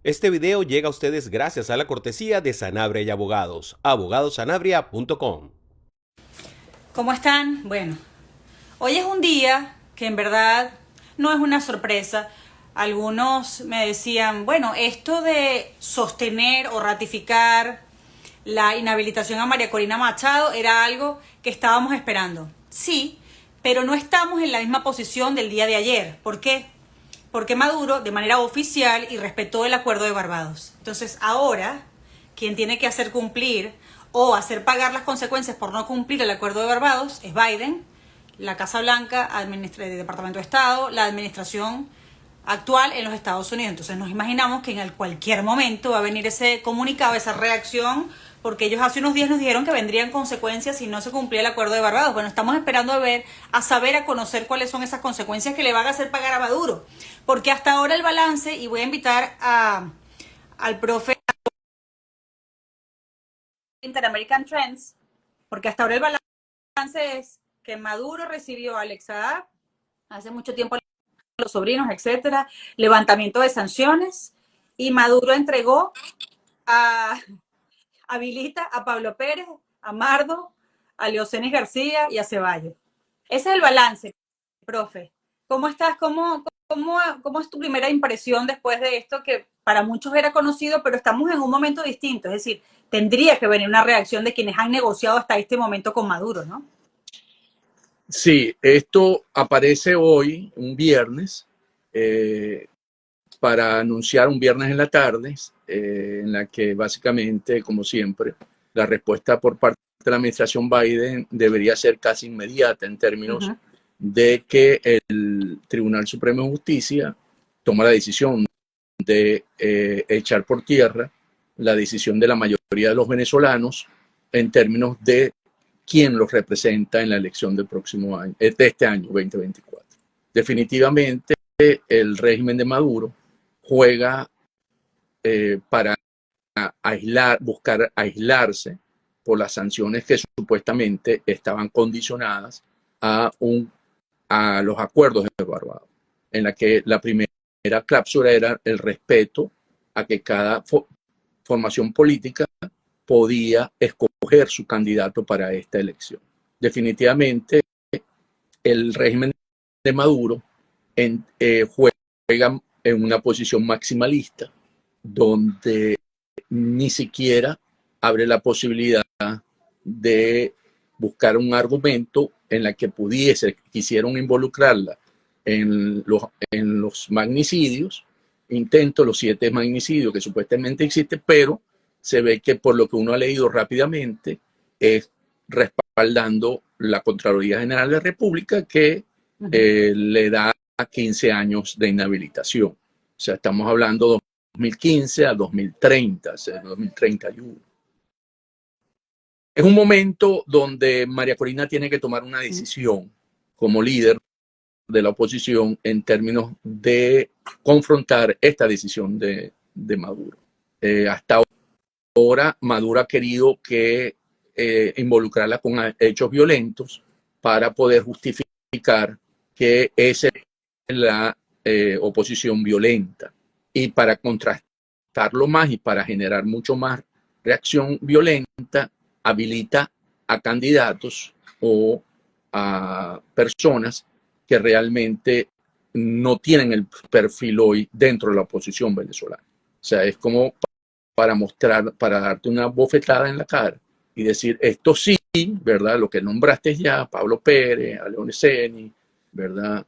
Este video llega a ustedes gracias a la cortesía de Sanabria y Abogados, abogadosanabria.com. ¿Cómo están? Bueno, hoy es un día que en verdad no es una sorpresa. Algunos me decían, bueno, esto de sostener o ratificar la inhabilitación a María Corina Machado era algo que estábamos esperando. Sí, pero no estamos en la misma posición del día de ayer. ¿Por qué? Porque Maduro, de manera oficial, y respetó el acuerdo de Barbados. Entonces, ahora, quien tiene que hacer cumplir o hacer pagar las consecuencias por no cumplir el acuerdo de Barbados es Biden, la Casa Blanca, el Departamento de Estado, la administración actual en los Estados Unidos. Entonces nos imaginamos que en cualquier momento va a venir ese comunicado, esa reacción, porque ellos hace unos días nos dijeron que vendrían consecuencias si no se cumplía el acuerdo de Barbados. Bueno, estamos esperando a conocer cuáles son esas consecuencias que le van a hacer pagar a Maduro. Porque hasta ahora el balance, y voy a invitar al profe Inter-American Trends, porque hasta ahora el balance es que Maduro recibió a Alex Saab hace mucho tiempo, los sobrinos, etcétera, levantamiento de sanciones, y Maduro entregó a habilita a Pablo Pérez, a Mardo, a Leocenis García y a Ceballos. Ese es el balance, profe. ¿Cómo estás? ¿Cómo es tu primera impresión después de esto que para muchos era conocido, pero estamos en un momento distinto? Es decir, tendría que venir una reacción de quienes han negociado hasta este momento con Maduro, ¿no? Sí, esto aparece hoy, un viernes, para anunciar un viernes en la tarde, en la que básicamente, como siempre, la respuesta por parte de la administración Biden debería ser casi inmediata en términos de que el Tribunal Supremo de Justicia toma la decisión de echar por tierra la decisión de la mayoría de los venezolanos en términos de quién los representa en la elección del próximo año, de este año 2024. Definitivamente el régimen de Maduro juega para buscar aislarse por las sanciones que supuestamente estaban condicionadas a los acuerdos de Barbados, en la que la primera cláusula era el respeto a que cada formación política podía escoger su candidato para esta elección. Definitivamente, el régimen de Maduro juega en una posición maximalista, donde ni siquiera abre la posibilidad de buscar un argumento en la que quisieron involucrarla en los magnicidios, los 7 magnicidios que supuestamente existen, pero se ve que por lo que uno ha leído rápidamente es respaldando la Contraloría General de la República que le da 15 años de inhabilitación. O sea, estamos hablando de 2015 a 2030, o sea, 2031. Es un momento donde María Corina tiene que tomar una decisión como líder de la oposición en términos de confrontar esta decisión de Maduro. Hasta ahora Maduro ha querido involucrarla con hechos violentos para poder justificar que esa es la oposición violenta. Y para contrastarlo más y para generar mucho más reacción violenta, habilita a candidatos o a personas que realmente no tienen el perfil hoy dentro de la oposición venezolana. O sea, es como para darte una bofetada en la cara y decir, esto sí, ¿verdad? Lo que nombraste ya, a Pablo Pérez, a Leoncini, ¿verdad?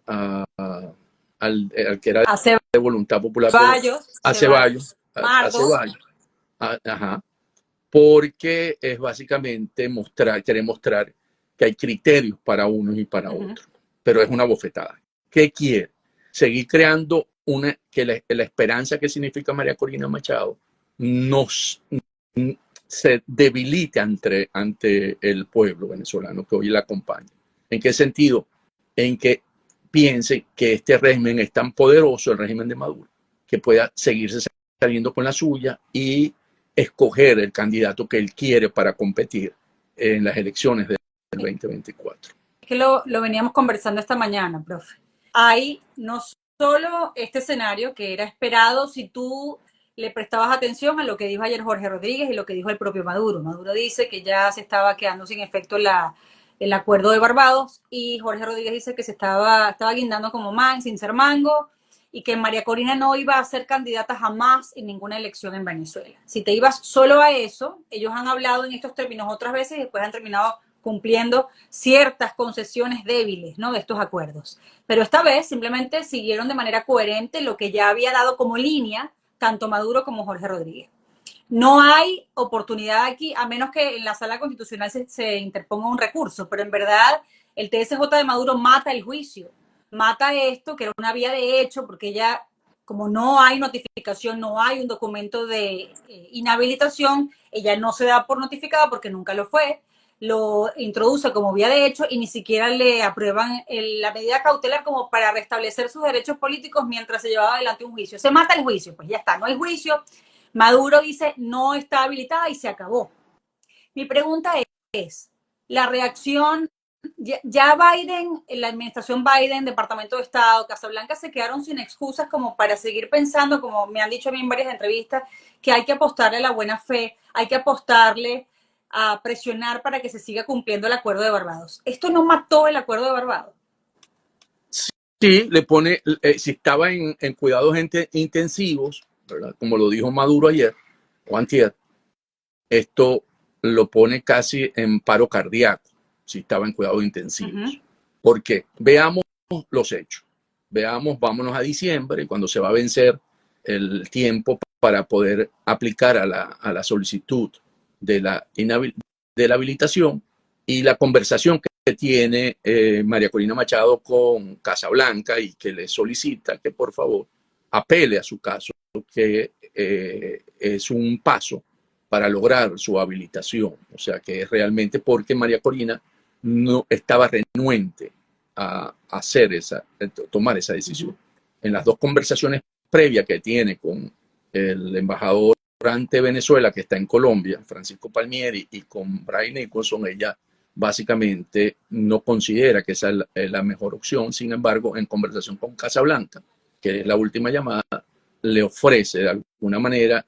Al que era de Voluntad Popular, a Ceballos, a Ceballos. Ajá. Porque es básicamente querer mostrar que hay criterios para unos y para otros, pero es una bofetada. ¿Qué quiere? Seguir creando que la esperanza que significa María Corina Machado se debilite ante el pueblo venezolano que hoy la acompaña. ¿En qué sentido? En que piense que este régimen es tan poderoso, el régimen de Maduro, que pueda seguirse saliendo con la suya y escoger el candidato que él quiere para competir en las elecciones del 2024. Es que lo veníamos conversando esta mañana, profe. Hay no solo este escenario que era esperado si tú le prestabas atención a lo que dijo ayer Jorge Rodríguez y lo que dijo el propio Maduro. Maduro dice que ya se estaba quedando sin efecto el acuerdo de Barbados y Jorge Rodríguez dice que estaba guindando como man, sin ser mango, y que María Corina no iba a ser candidata jamás en ninguna elección en Venezuela. Si te ibas solo a eso, ellos han hablado en estos términos otras veces y después han terminado cumpliendo ciertas concesiones débiles, ¿no?, de estos acuerdos. Pero esta vez simplemente siguieron de manera coherente lo que ya había dado como línea tanto Maduro como Jorge Rodríguez. No hay oportunidad aquí, a menos que en la sala constitucional se interponga un recurso, pero en verdad el TSJ de Maduro mata el juicio, mata esto, que era una vía de hecho, porque ya, como no hay notificación, no hay un documento de inhabilitación, ella no se da por notificada porque nunca lo fue, lo introduce como vía de hecho y ni siquiera le aprueban la medida cautelar como para restablecer sus derechos políticos mientras se llevaba adelante un juicio. Se mata el juicio, pues ya está, no hay juicio. Maduro dice no está habilitada y se acabó. Mi pregunta es, la reacción, ya Biden, la administración Biden, Departamento de Estado, Casablanca, se quedaron sin excusas como para seguir pensando, como me han dicho a mí en varias entrevistas, que hay que apostarle a la buena fe, hay que apostarle a presionar para que se siga cumpliendo el acuerdo de Barbados. ¿Esto no mató el acuerdo de Barbados? Sí, le pone, si estaba en cuidados intensivos, ¿verdad? Como lo dijo Maduro ayer o antier, esto lo pone casi en paro cardíaco, si estaba en cuidados intensivos. ¿Por qué? Veamos los hechos. Veamos, vámonos a diciembre, cuando se va a vencer el tiempo para poder aplicar a la solicitud de la habilitación y la conversación que tiene María Corina Machado con Casablanca y que le solicita que por favor apele a su caso, que es un paso para lograr su habilitación. O sea, que es realmente porque María Corina no estaba renuente a tomar esa decisión. En las dos conversaciones previas que tiene con el embajador ante Venezuela, que está en Colombia, Francisco Palmieri, y con Brian Nicholson, ella básicamente no considera que esa es la mejor opción. Sin embargo, en conversación con Casablanca, que es la última llamada, le ofrece de alguna manera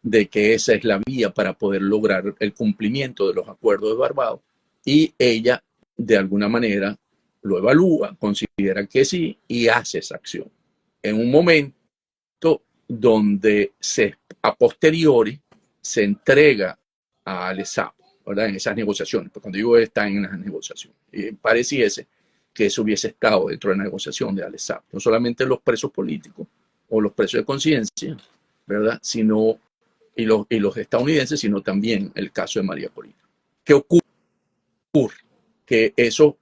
de que esa es la vía para poder lograr el cumplimiento de los acuerdos de Barbados, y ella de alguna manera lo evalúa, considera que sí y hace esa acción. En un momento donde a posteriori se entrega a Alessandro, ¿verdad? En esas negociaciones, porque cuando digo está en las negociaciones, pareciese que eso hubiese estado dentro de la negociación de Alessandro, no solamente los presos políticos o los presos de conciencia, ¿verdad? Sino y los estadounidenses, sino también el caso de María Corina. ¿Qué ocurre? Que eso,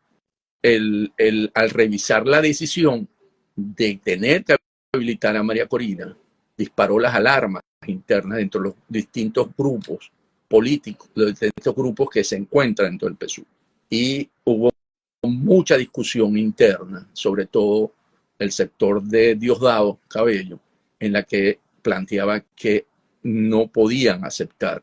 al revisar la decisión de tener que habilitar a María Corina, disparó las alarmas internas dentro de los distintos grupos políticos, los distintos grupos que se encuentran dentro del PSUV. Y hubo mucha discusión interna, sobre todo el sector de Diosdado Cabello, en la que planteaba que no podían aceptar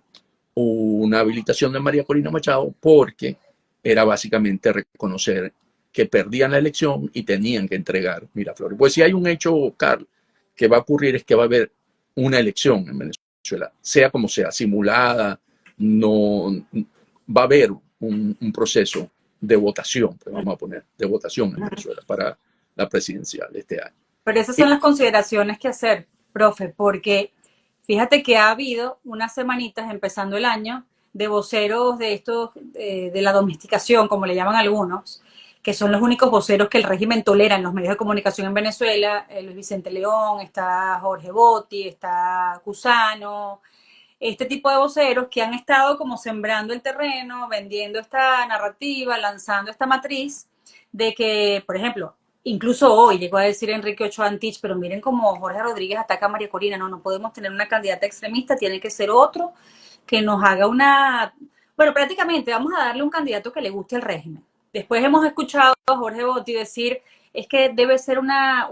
una habilitación de María Corina Machado porque era básicamente reconocer que perdían la elección y tenían que entregar Miraflores. Pues si hay un hecho, Carl, que va a ocurrir es que va a haber una elección en Venezuela, sea como sea, simulada, no va a haber un proceso de votación, pues vamos a poner, de votación en Venezuela para la presidencial de este año. Pero esas son las consideraciones que hacer, profe, porque fíjate que ha habido unas semanitas empezando el año de voceros de estos, de la domesticación, como le llaman algunos, que son los únicos voceros que el régimen tolera en los medios de comunicación en Venezuela. Luis Vicente León, está Jorge Botti, está Cusano, este tipo de voceros que han estado como sembrando el terreno, vendiendo esta narrativa, lanzando esta matriz de que, por ejemplo, incluso hoy llegó a decir Enrique Ochoa Antich, pero miren cómo Jorge Rodríguez ataca a María Corina, no podemos tener una candidata extremista, tiene que ser otro que nos haga una... Bueno, prácticamente vamos a darle un candidato que le guste al régimen. Después hemos escuchado a Jorge Botti decir, es que debe ser una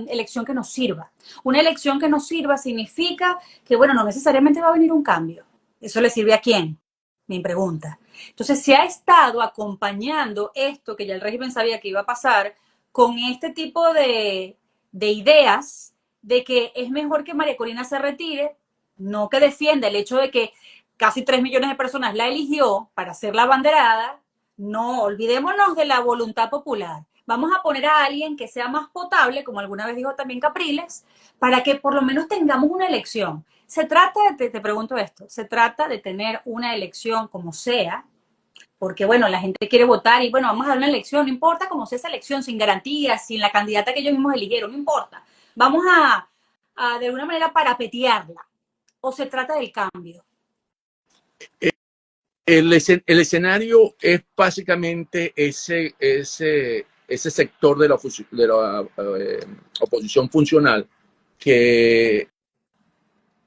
elección que nos sirva. Una elección que nos sirva significa que, bueno, no necesariamente va a venir un cambio. ¿Eso le sirve a quién? Mi pregunta. Entonces, se ha estado acompañando esto que ya el régimen sabía que iba a pasar con este tipo de ideas de que es mejor que María Corina se retire no que defienda el hecho de que casi 3 millones de personas la eligió para ser la abanderada. No, olvidémonos de la voluntad popular. Vamos a poner a alguien que sea más potable, como alguna vez dijo también Capriles, para que por lo menos tengamos una elección. Se trata de, te pregunto esto, se trata de tener una elección como sea, porque bueno, la gente quiere votar y bueno, vamos a dar una elección, no importa cómo sea esa elección, sin garantías, sin la candidata que ellos mismos eligieron, no importa. Vamos a de alguna manera parapetearla. ¿O se trata del cambio? El escenario es básicamente ese sector de la oposición funcional que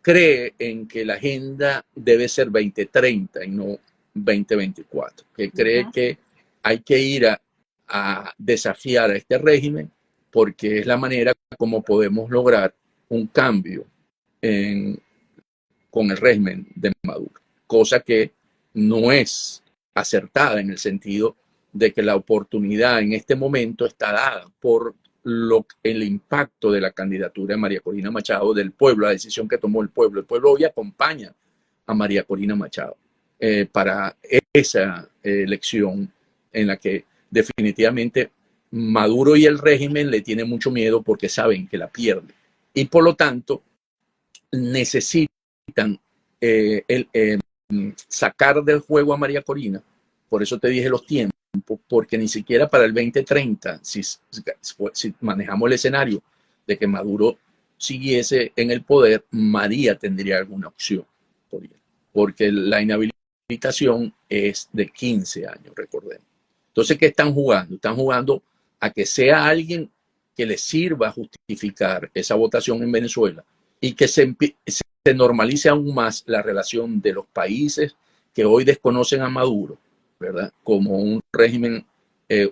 cree en que la agenda debe ser 2030 y no 2024, que cree que hay que ir a desafiar a este régimen porque es la manera como podemos lograr un cambio con el régimen de Maduro, cosa que no es acertada en el sentido de que la oportunidad en este momento está dada por el impacto de la candidatura de María Corina Machado, del pueblo, la decisión que tomó el pueblo. El pueblo hoy acompaña a María Corina Machado para esa elección en la que definitivamente Maduro y el régimen le tienen mucho miedo porque saben que la pierde. Y por lo tanto necesitan sacar del juego a María Corina. Por eso te dije los tiempos, porque ni siquiera para el 2030, si manejamos el escenario de que Maduro siguiese en el poder, María tendría alguna opción, porque la inhabilitación es de 15 años, recordemos. Entonces, ¿qué están jugando? Están jugando a que sea alguien que les sirva a justificar esa votación en Venezuela y que se normalice aún más la relación de los países que hoy desconocen a Maduro, ¿verdad?, como un régimen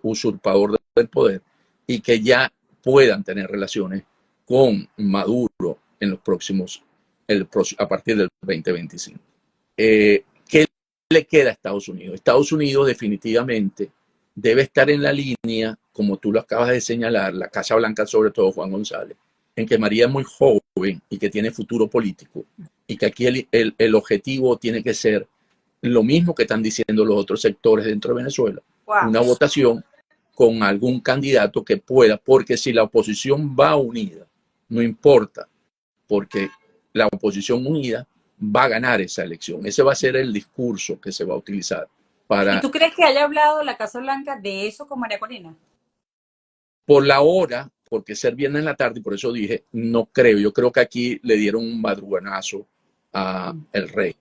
usurpador del poder, y que ya puedan tener relaciones con Maduro en los próximos, a partir del 2025. ¿Qué le queda a Estados Unidos? Estados Unidos definitivamente debe estar en la línea, como tú lo acabas de señalar, la Casa Blanca, sobre todo Juan González, en que María es muy joven y que tiene futuro político, y que aquí el objetivo tiene que ser lo mismo que están diciendo los otros sectores dentro de Venezuela, wow, una votación con algún candidato que pueda, porque si la oposición va unida, no importa, porque la oposición unida va a ganar esa elección. Ese va a ser el discurso que se va a utilizar para... ¿Y tú crees que haya hablado la Casa Blanca de eso con María Corina? Por la hora, porque ser viernes en la tarde, y por eso dije, no creo. Yo creo que aquí le dieron un madruganazo al rey.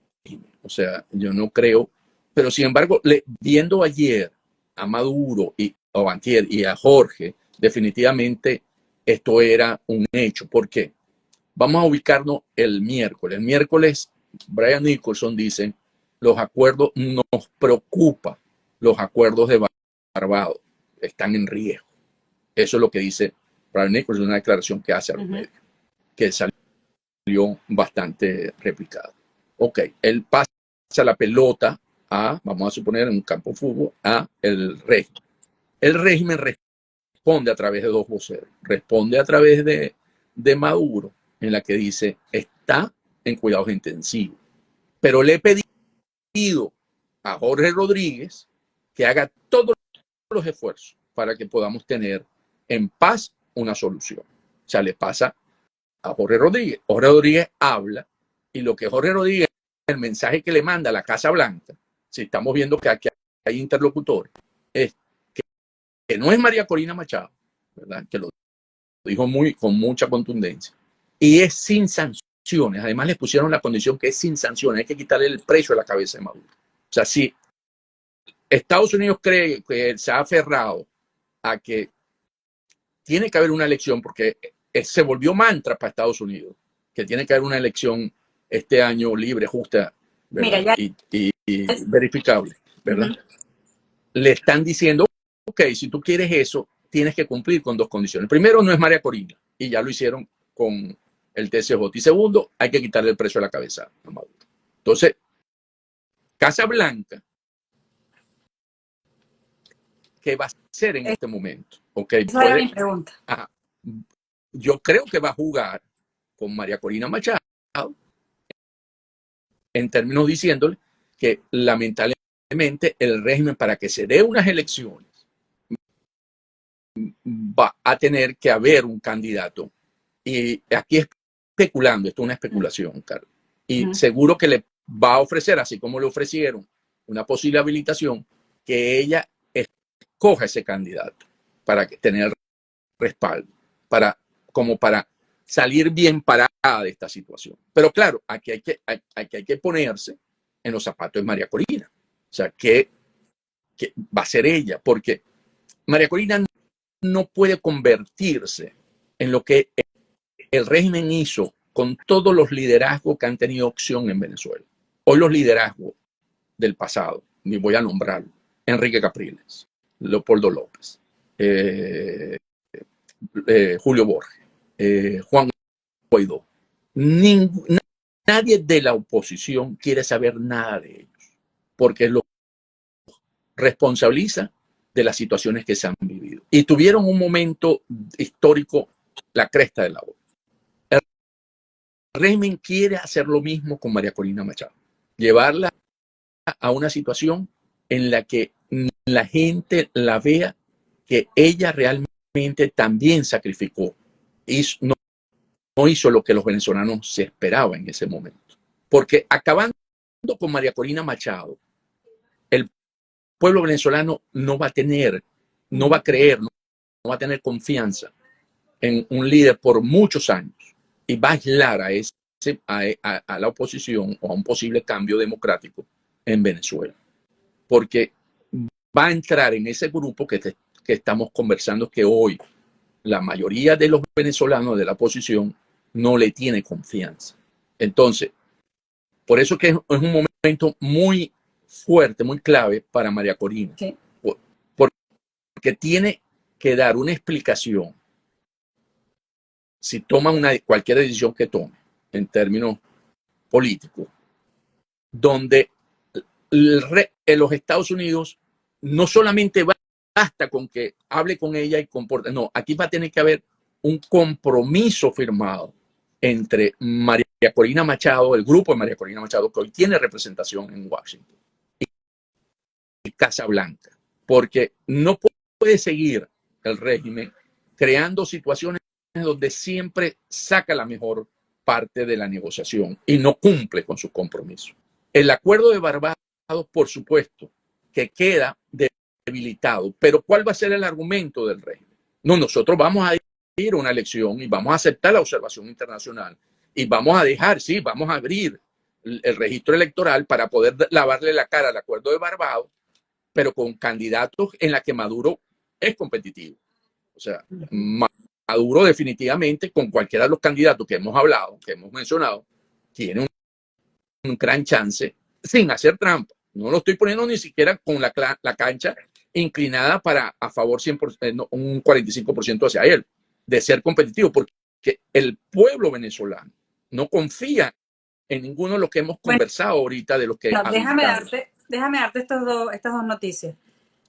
O sea, yo no creo. Pero sin embargo, viendo ayer a Maduro o antier y a Jorge, definitivamente esto era un hecho. ¿Por qué? Vamos a ubicarnos el miércoles. El miércoles, Brian Nicholson dice, los acuerdos nos preocupa, los acuerdos de Barbados están en riesgo. Eso es lo que dice Brian Nicholson, una declaración que hace a los medios, que salió bastante replicada. Ok, él pasa la pelota vamos a suponer en un campo de fútbol, a el régimen. El régimen responde a través de dos voceros. Responde a través de Maduro, en la que dice, está en cuidados intensivos. Pero le he pedido a Jorge Rodríguez que haga todos los esfuerzos para que podamos tener en paz una solución. O sea, le pasa a Jorge Rodríguez. Jorge Rodríguez habla, y lo que Jorge Rodríguez, el mensaje que le manda a la Casa Blanca, si estamos viendo que aquí hay interlocutores, es que no es María Corina Machado, ¿verdad?, que lo dijo con mucha contundencia, y es sin sanciones. Además, les pusieron la condición que es sin sanciones, hay que quitarle el precio a la cabeza de Maduro. O sea, si Estados Unidos cree que se ha aferrado a que tiene que haber una elección, porque se volvió mantra para Estados Unidos, que tiene que haber una elección este año libre, justa, ¿verdad?, y verificable, ¿verdad? Le están diciendo, ok, si tú quieres eso, tienes que cumplir con dos condiciones. Primero, no es María Corina, y ya lo hicieron con el TCJ. Y segundo, hay que quitarle el precio a la cabeza a Maduro. Entonces, Casa Blanca, ¿qué va a hacer en este momento? Okay, esa era mi pregunta. Yo creo que va a jugar con María Corina Machado en términos diciéndole que lamentablemente el régimen, para que se dé unas elecciones, va a tener que haber un candidato. Y aquí especulando, esto es una especulación, Carlos. Y seguro que le va a ofrecer, así como le ofrecieron una posible habilitación, que ella escoja ese candidato para tener respaldo, como para salir bien parada de esta situación. Pero claro, aquí hay que ponerse en los zapatos de María Corina. O sea, ¿qué va a ser ella? Porque María Corina no puede convertirse en lo que el régimen hizo con todos los liderazgos que han tenido opción en Venezuela. Hoy los liderazgos del pasado, ni voy a nombrarlo: Enrique Capriles, Leopoldo López, Julio Borges, Juan Guaidó. Nadie de la oposición quiere saber nada de ellos, porque lo responsabiliza de las situaciones que se han vivido. Y tuvieron un momento histórico, la cresta de la ola. El régimen quiere hacer lo mismo con María Corina Machado, llevarla a una situación en la que la gente la vea que ella realmente también sacrificó y no hizo lo que los venezolanos se esperaban en ese momento. Porque acabando con María Corina Machado, el pueblo venezolano no va a creer, no va a tener confianza en un líder por muchos años y va a aislar a la oposición o a un posible cambio democrático en Venezuela. Porque va a entrar en ese grupo que estamos conversando, que hoy la mayoría de los venezolanos de la oposición no le tiene confianza. Entonces, por eso que es un momento muy fuerte, muy clave para María Corina. Sí. Porque tiene que dar una explicación si toma cualquier decisión que tome en términos políticos, donde los Estados Unidos no solamente basta con que hable con ella y comporte, no, aquí va a tener que haber un compromiso firmado entre María Corina Machado, el grupo de María Corina Machado, que hoy tiene representación en Washington, y Casa Blanca, porque no puede seguir el régimen creando situaciones donde siempre saca la mejor parte de la negociación y no cumple con sus compromisos. El acuerdo de Barbados, por supuesto, que queda debilitado, pero ¿cuál va a ser el argumento del régimen? No, nosotros vamos a ir a una elección y vamos a aceptar la observación internacional y vamos a dejar, sí, vamos a abrir el registro electoral para poder lavarle la cara al acuerdo de Barbados, pero con candidatos en la que Maduro es competitivo. O sea, Maduro definitivamente, con cualquiera de los candidatos que hemos hablado, que hemos mencionado, tiene un gran chance sin hacer trampa. No lo estoy poniendo ni siquiera con la cancha inclinada a favor 100%, un 45% hacia él, de ser competitivo, porque el pueblo venezolano no confía en ninguno de los que hemos conversado ahorita, de los que... No, déjame darte estas dos noticias.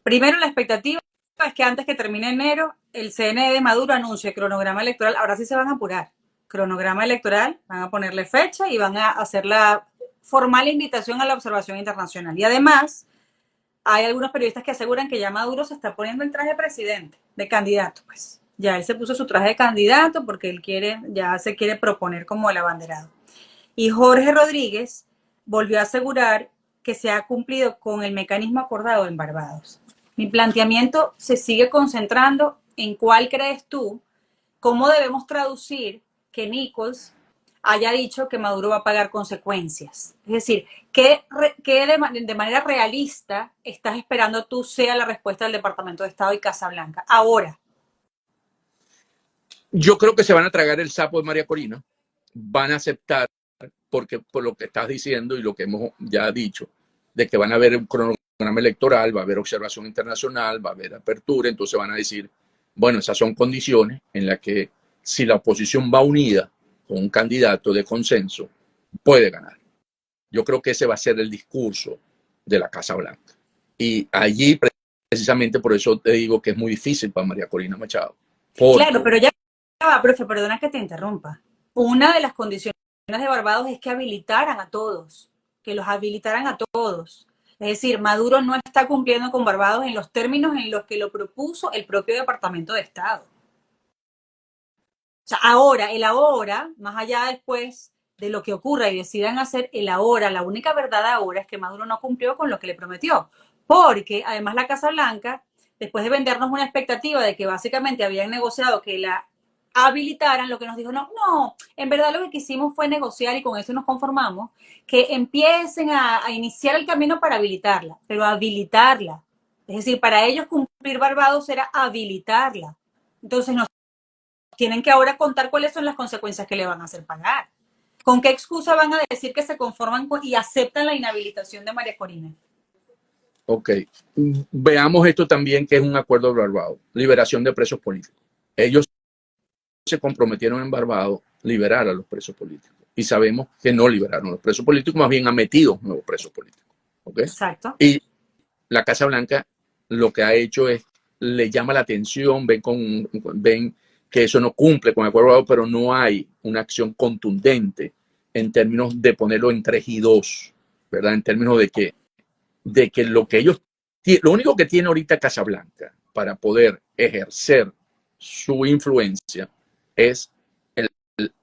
Primero, la expectativa es que antes que termine enero, el CNE de Maduro anuncie cronograma electoral. Ahora sí se van a apurar. Cronograma electoral, van a ponerle fecha y van a hacer la formal invitación a la observación internacional. Y además, hay algunos periodistas que aseguran que ya Maduro se está poniendo el traje de presidente, de candidato, pues. Ya él se puso su traje de candidato porque él ya se quiere proponer como el abanderado. Y Jorge Rodríguez volvió a asegurar que se ha cumplido con el mecanismo acordado en Barbados. Mi planteamiento se sigue concentrando en cuál crees tú, cómo debemos traducir que Nichols haya dicho que Maduro va a pagar consecuencias. Es decir, ¿qué de manera realista estás esperando tú sea la respuesta del Departamento de Estado y Casa Blanca ahora? Yo creo que se van a tragar el sapo de María Corina, van a aceptar, porque por lo que estás diciendo y lo que hemos ya dicho, de que van a haber un cronograma electoral, va a haber observación internacional, va a haber apertura, entonces van a decir, bueno, esas son condiciones en las que si la oposición va unida con un candidato de consenso, puede ganar. Yo creo que ese va a ser el discurso de la Casa Blanca. Y allí, precisamente por eso te digo que es muy difícil para María Corina Machado. Claro, pero ya va, profe, perdona que te interrumpa. Una de las condiciones de Barbados es que habilitaran a todos. que los habilitaran a todos. Es decir, Maduro no está cumpliendo con Barbados en los términos en los que lo propuso el propio Departamento de Estado. O sea, ahora, más allá después de lo que ocurra y decidan hacer el ahora, la única verdad ahora es que Maduro no cumplió con lo que le prometió. Porque además la Casa Blanca, después de vendernos una expectativa de que básicamente habían negociado que la habilitaran, lo que nos dijo, no, en verdad lo que quisimos fue negociar y con eso nos conformamos, que empiecen a iniciar el camino para habilitarla, pero habilitarla. Es decir, para ellos cumplir Barbados era habilitarla. Entonces nos tienen que ahora contar cuáles son las consecuencias que le van a hacer pagar. ¿Con qué excusa van a decir que se conforman y aceptan la inhabilitación de María Corina? Ok, veamos esto también, que es un acuerdo de Barbados, liberación de presos políticos. Ellos se comprometieron en Barbados liberar a los presos políticos y sabemos que no liberaron a los presos políticos, más bien han metido nuevos presos políticos. ¿Okay? Exacto. Y la Casa Blanca lo que ha hecho es, le llama la atención, ven que eso no cumple con el acuerdo, pero no hay una acción contundente en términos de ponerlo en 3 y 2, ¿verdad? En términos de que lo único que tiene ahorita Casablanca para poder ejercer su influencia es el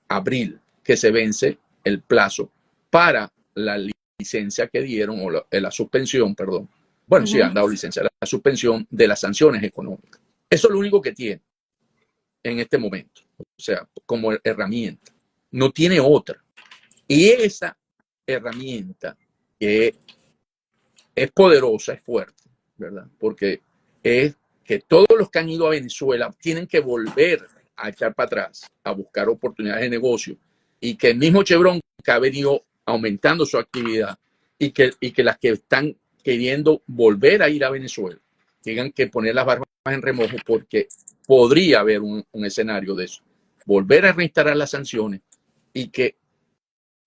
abril, que se vence el plazo para la licencia que dieron, o la suspensión, perdón. Bueno, sí, han dado licencia, la suspensión de las sanciones económicas. Eso es lo único que tiene en este momento, o sea, como herramienta. No tiene otra. Y esa herramienta que es poderosa, es fuerte, ¿verdad? Porque es que todos los que han ido a Venezuela tienen que volver a echar para atrás, a buscar oportunidades de negocio, y que el mismo Chevron, que ha venido aumentando su actividad, y que las que están queriendo volver a ir a Venezuela tengan que poner las barbas en remojo, porque podría haber un escenario de eso. Volver a reinstalar las sanciones y que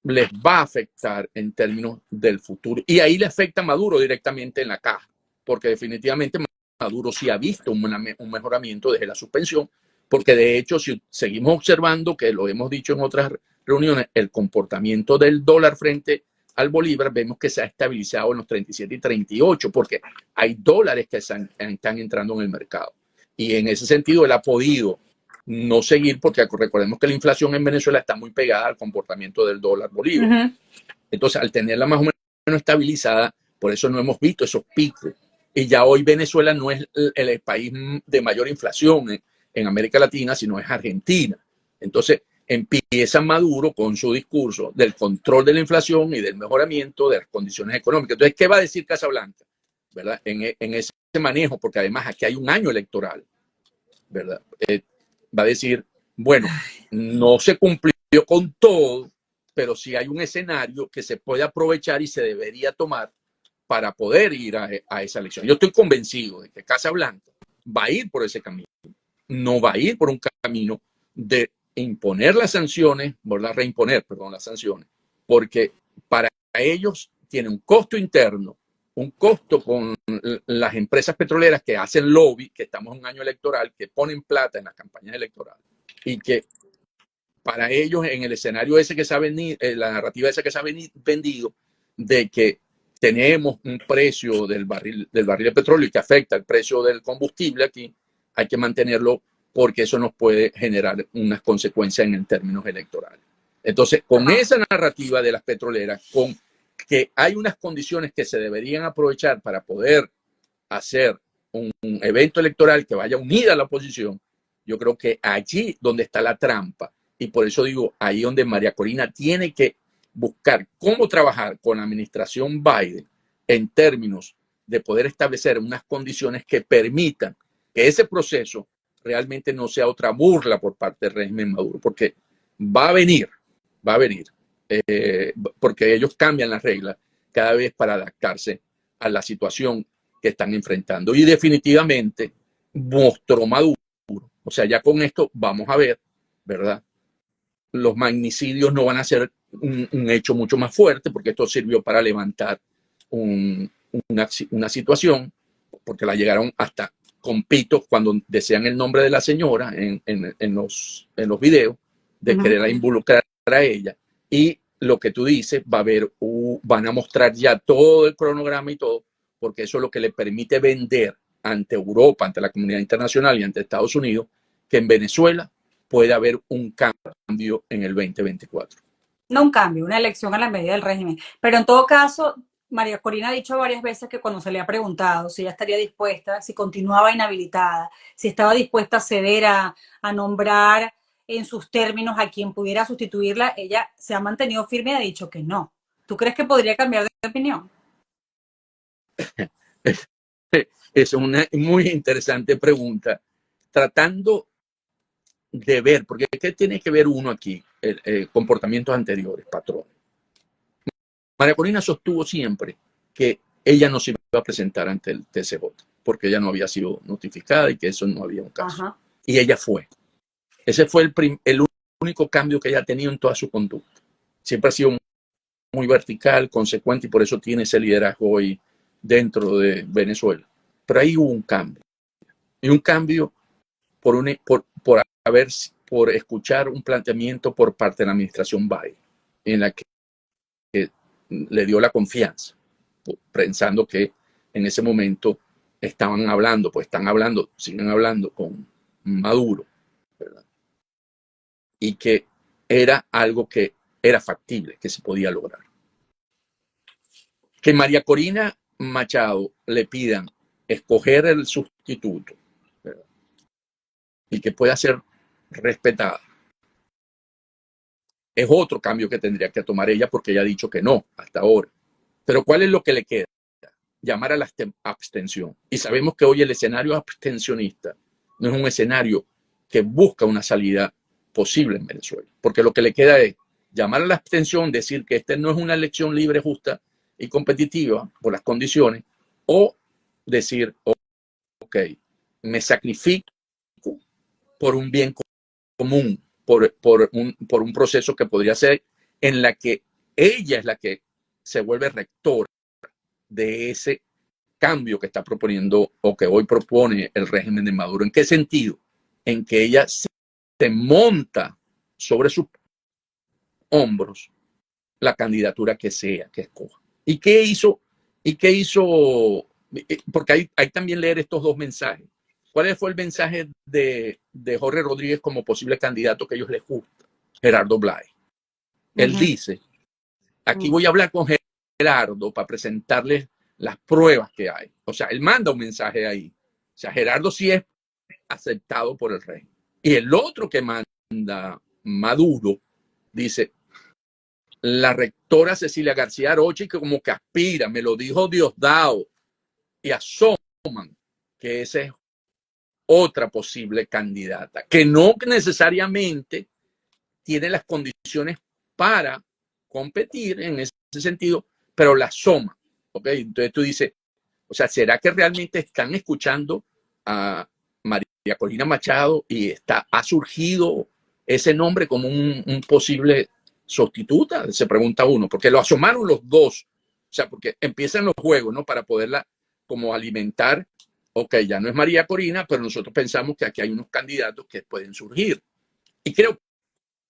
les va a afectar en términos del futuro. Y ahí le afecta a Maduro directamente en la caja, porque definitivamente Maduro sí ha visto un mejoramiento desde la suspensión, porque de hecho, si seguimos observando, que lo hemos dicho en otras reuniones, el comportamiento del dólar frente al bolívar, vemos que se ha estabilizado en los 37 y 38, porque hay dólares que están entrando en el mercado. Y en ese sentido, él ha podido no seguir, porque recordemos que la inflación en Venezuela está muy pegada al comportamiento del dólar bolívar. Entonces, al tenerla más o menos estabilizada, por eso no hemos visto esos picos. Y ya hoy Venezuela no es el país de mayor inflación en América Latina, sino es Argentina. Entonces, empieza Maduro con su discurso del control de la inflación y del mejoramiento de las condiciones económicas. Entonces, ¿qué va a decir Casablanca? ¿Verdad? En ese manejo, porque además aquí hay un año electoral, ¿verdad? Va a decir, bueno, no se cumplió con todo, pero sí hay un escenario que se puede aprovechar y se debería tomar para poder ir a esa elección. Yo estoy convencido de que Casablanca va a ir por ese camino. No va a ir por un camino de imponer las sanciones, ¿verdad? Reimponer, perdón, las sanciones, porque para ellos tiene un costo interno, un costo con las empresas petroleras que hacen lobby, que estamos en un año electoral, que ponen plata en las campañas electorales, y que para ellos en el escenario ese que se ha venido, la narrativa esa que se ha vendido, de que tenemos un precio del barril de petróleo y que afecta el precio del combustible aquí, hay que mantenerlo porque eso nos puede generar unas consecuencias en términos electorales. Entonces, con esa narrativa de las petroleras, con que hay unas condiciones que se deberían aprovechar para poder hacer un evento electoral que vaya unida a la oposición, yo creo que allí donde está la trampa, y por eso digo, ahí donde María Corina tiene que buscar cómo trabajar con la administración Biden en términos de poder establecer unas condiciones que permitan que ese proceso realmente no sea otra burla por parte del régimen Maduro, porque va a venir, porque ellos cambian las reglas cada vez para adaptarse a la situación que están enfrentando. Y definitivamente mostró Maduro, o sea, ya con esto vamos a ver, ¿verdad? Los magnicidios no van a ser un hecho mucho más fuerte, porque esto sirvió para levantar una situación, porque la llegaron hasta con pitos cuando desean el nombre de la señora en los videos, de querer involucrar a ella, y lo que tú dices, van a mostrar ya todo el cronograma y todo, porque eso es lo que le permite vender ante Europa, ante la comunidad internacional y ante Estados Unidos, que en Venezuela puede haber un cambio en el 2024. No un cambio, una elección a la medida del régimen. Pero en todo caso, María Corina ha dicho varias veces que cuando se le ha preguntado si ella estaría dispuesta, si continuaba inhabilitada, si estaba dispuesta a ceder a nombrar en sus términos a quien pudiera sustituirla, ella se ha mantenido firme y ha dicho que no. ¿Tú crees que podría cambiar de opinión? Es una muy interesante pregunta, tratando de ver, porque ¿qué tiene que ver uno aquí? Comportamientos anteriores, patrones. María Corina sostuvo siempre que ella no se iba a presentar ante el TCJ, porque ella no había sido notificada y que eso no había un caso. Ajá. Y ella fue. Ese fue el único cambio que ella ha tenido en toda su conducta. Siempre ha sido muy vertical, consecuente, y por eso tiene ese liderazgo hoy dentro de Venezuela. Pero ahí hubo un cambio. Y un cambio por escuchar un planteamiento por parte de la administración Biden, en la que le dio la confianza, pensando que en ese momento estaban hablando, pues están hablando, siguen hablando con Maduro, ¿verdad? Y que era algo que era factible, que se podía lograr. Que María Corina Machado le pidan escoger el sustituto, ¿verdad? Y que pueda ser respetada, es otro cambio que tendría que tomar ella, porque ella ha dicho que no hasta ahora. Pero ¿cuál es lo que le queda? Llamar a la abstención. Y sabemos que hoy el escenario abstencionista no es un escenario que busca una salida posible en Venezuela, porque lo que le queda es llamar a la abstención, decir que esta no es una elección libre, justa y competitiva por las condiciones, o decir, ok, me sacrifico por un bien común, por un proceso que podría ser en la que ella es la que se vuelve rectora de ese cambio que está proponiendo o que hoy propone el régimen de Maduro. ¿En qué sentido? En que ella se monta sobre sus hombros la candidatura que sea, que escoja. ¿Y qué hizo? Porque hay también leer estos dos mensajes. ¿Cuál fue el mensaje de Jorge Rodríguez como posible candidato que a ellos les gusta? Gerardo Blay. Él dice, aquí voy a hablar con Gerardo para presentarles las pruebas que hay. O sea, él manda un mensaje ahí. O sea, Gerardo sí es aceptado por el rey. Y el otro que manda, Maduro, dice, la rectora Cecilia García Aroche, que como que aspira, me lo dijo Diosdado, y asoman que esa es otra posible candidata, que no necesariamente tiene las condiciones para competir en ese sentido, pero la soma. ¿Okay? Entonces tú dices, o sea, ¿será que realmente están escuchando a María Corina Machado y ha surgido ese nombre como un posible sustituta? Se pregunta uno, porque lo asomaron los dos. O sea, porque empiezan los juegos, ¿no? Para poderla como alimentar. Ok, ya no es María Corina, pero nosotros pensamos que aquí hay unos candidatos que pueden surgir. Y creo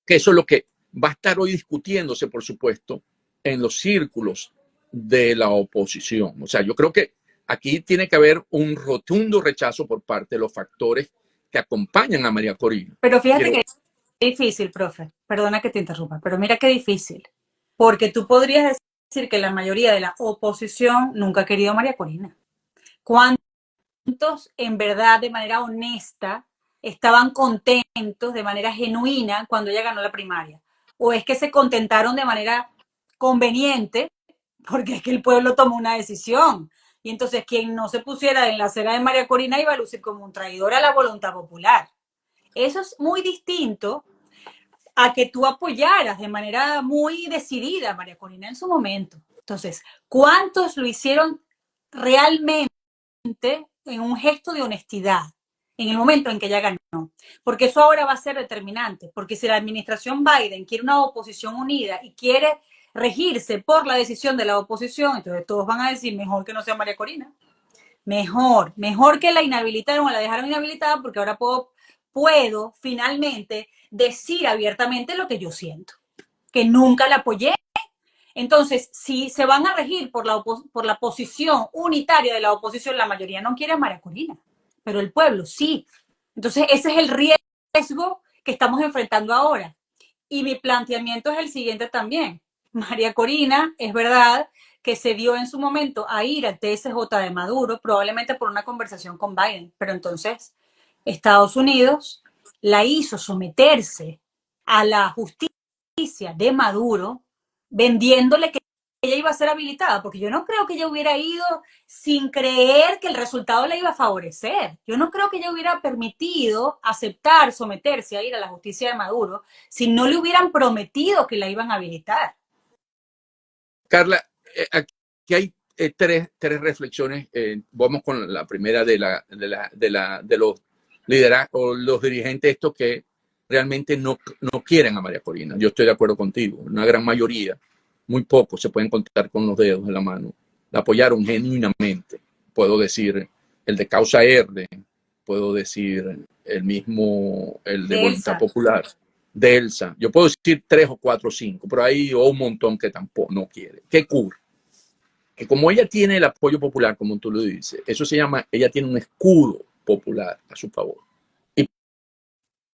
que eso es lo que va a estar hoy discutiéndose, por supuesto, en los círculos de la oposición. O sea, yo creo que aquí tiene que haber un rotundo rechazo por parte de los factores que acompañan a María Corina. Pero fíjate que es difícil, profe. Perdona que te interrumpa, pero mira qué difícil. Porque tú podrías decir que la mayoría de la oposición nunca ha querido a María Corina. ¿Cuántos en verdad, de manera honesta, estaban contentos de manera genuina cuando ella ganó la primaria? ¿O es que se contentaron de manera conveniente porque es que el pueblo tomó una decisión? Y entonces quien no se pusiera en la acera de María Corina iba a lucir como un traidor a la voluntad popular. Eso es muy distinto a que tú apoyaras de manera muy decidida a María Corina en su momento. Entonces, ¿cuántos lo hicieron realmente en un gesto de honestidad en el momento en que ella ganó? Porque eso ahora va a ser determinante, porque si la administración Biden quiere una oposición unida y quiere regirse por la decisión de la oposición, entonces todos van a decir, mejor que no sea María Corina. Mejor que la inhabilitaron o la dejaron inhabilitada, porque ahora puedo finalmente decir abiertamente lo que yo siento, que nunca la apoyé Entonces, si se van a regir por la posición unitaria de la oposición, la mayoría no quiere a María Corina, pero el pueblo sí. Entonces, ese es el riesgo que estamos enfrentando ahora. Y mi planteamiento es el siguiente también. María Corina, es verdad que se dio en su momento a ir al TSJ de Maduro, probablemente por una conversación con Biden, pero entonces Estados Unidos la hizo someterse a la justicia de Maduro, vendiéndole que ella iba a ser habilitada, porque yo no creo que ella hubiera ido sin creer que el resultado le iba a favorecer. Yo no creo que ella hubiera permitido aceptar, someterse a ir a la justicia de Maduro si no le hubieran prometido que la iban a habilitar. Carla, aquí hay tres reflexiones. Vamos con la primera de los liderazgos, los dirigentes estos que realmente no quieren a María Corina. Yo estoy de acuerdo contigo. Una gran mayoría, muy pocos se pueden contar con los dedos de la mano. La apoyaron genuinamente. Puedo decir el de Causa Verde, puedo decir el de Voluntad Popular, de Elsa. Yo puedo decir 3 o 4 o 5, pero hay un montón que tampoco no quiere. ¿Qué ocurre? Que como ella tiene el apoyo popular, como tú lo dices, eso se llama, ella tiene un escudo popular a su favor. Y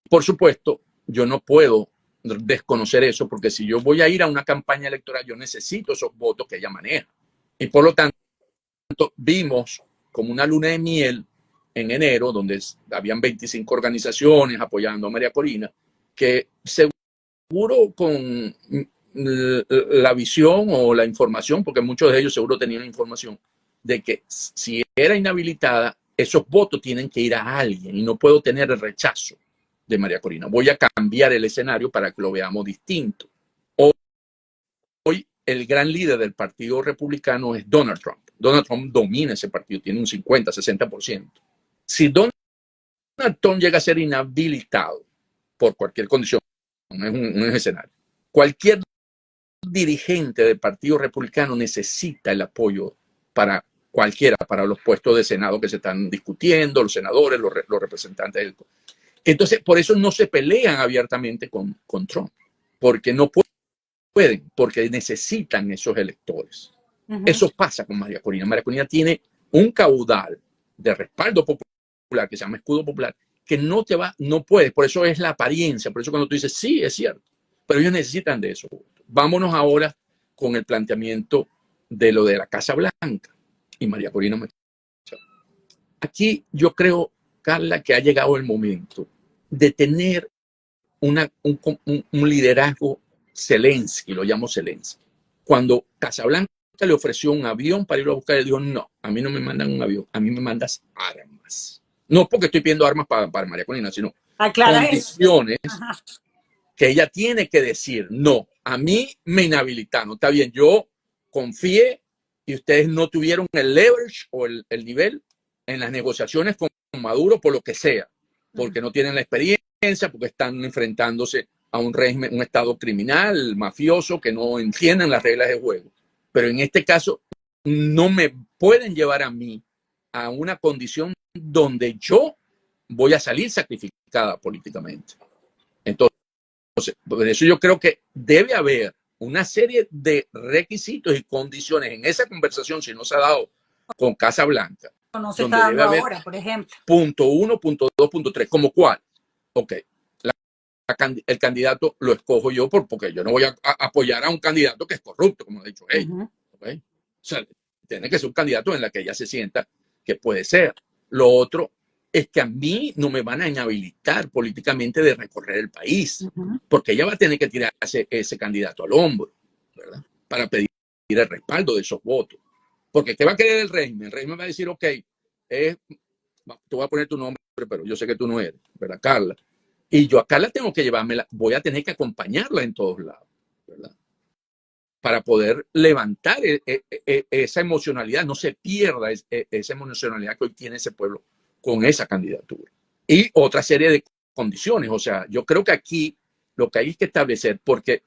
por supuesto, yo no puedo desconocer eso, porque si yo voy a ir a una campaña electoral, yo necesito esos votos que ella maneja. Y por lo tanto, vimos como una luna de miel en enero, donde habían 25 organizaciones apoyando a María Corina, que seguro con la visión o la información, porque muchos de ellos seguro tenían información, de que si era inhabilitada, esos votos tienen que ir a alguien y no puedo tener el rechazo de María Corina. Voy a cambiar el escenario para que lo veamos distinto. Hoy el gran líder del Partido Republicano es Donald Trump. Donald Trump domina ese partido, tiene un 50, 60%. Si Donald Trump llega a ser inhabilitado por cualquier condición, no es un escenario, cualquier dirigente del Partido Republicano necesita el apoyo para cualquiera, para los puestos de Senado que se están discutiendo, los senadores, los representantes. Entonces, por eso no se pelean abiertamente con Trump, porque no pueden, porque necesitan esos electores. Eso pasa con María Corina. María Corina tiene un caudal de respaldo popular que se llama escudo popular, que no puede, por eso es la apariencia, por eso cuando tú dices, sí, es cierto, pero ellos necesitan de eso. Vámonos ahora con el planteamiento de lo de la Casa Blanca y María Corina. Aquí yo creo, Carla, que ha llegado el momento de tener un liderazgo Zelensky, lo llamo Zelensky. Cuando Casablanca le ofreció un avión para irlo a buscar, él dijo, no, a mí no me mandan un avión, a mí me mandas armas. No porque estoy pidiendo armas para María Corina, sino condiciones que ella tiene que decir, no, a mí me inhabilitaron. Está bien, yo confié y ustedes no tuvieron el leverage o el nivel en las negociaciones con Maduro por lo que sea, porque no tienen la experiencia, porque están enfrentándose a un régimen, un estado criminal, mafioso, que no entienden las reglas de juego. Pero en este caso, no me pueden llevar a mí a una condición donde yo voy a salir sacrificada políticamente. Entonces, por eso yo creo que debe haber una serie de requisitos y condiciones en esa conversación, si no se ha dado con Casa Blanca, no se está dando ahora, por ejemplo. Punto 1, punto 2, punto 3. ¿Como cuál? Ok, el candidato lo escojo yo porque yo no voy a apoyar a un candidato que es corrupto, como ha dicho ella. ¿Okay? O sea, tiene que ser un candidato en la que ella se sienta que puede ser. Lo otro es que a mí no me van a inhabilitar políticamente de recorrer el país, porque ella va a tener que tirarse ese candidato al hombro, ¿verdad? Para pedir el respaldo de esos votos. Porque ¿qué va a querer el régimen? El régimen va a decir, ok, te voy a poner tu nombre, pero yo sé que tú no eres, ¿verdad, Carla? Y yo a Carla tengo que llevármela, voy a tener que acompañarla en todos lados, ¿verdad? Para poder levantar esa emocionalidad, no se pierda esa emocionalidad que hoy tiene ese pueblo con esa candidatura. Y otra serie de condiciones, o sea, yo creo que aquí lo que hay es que establecer, porque,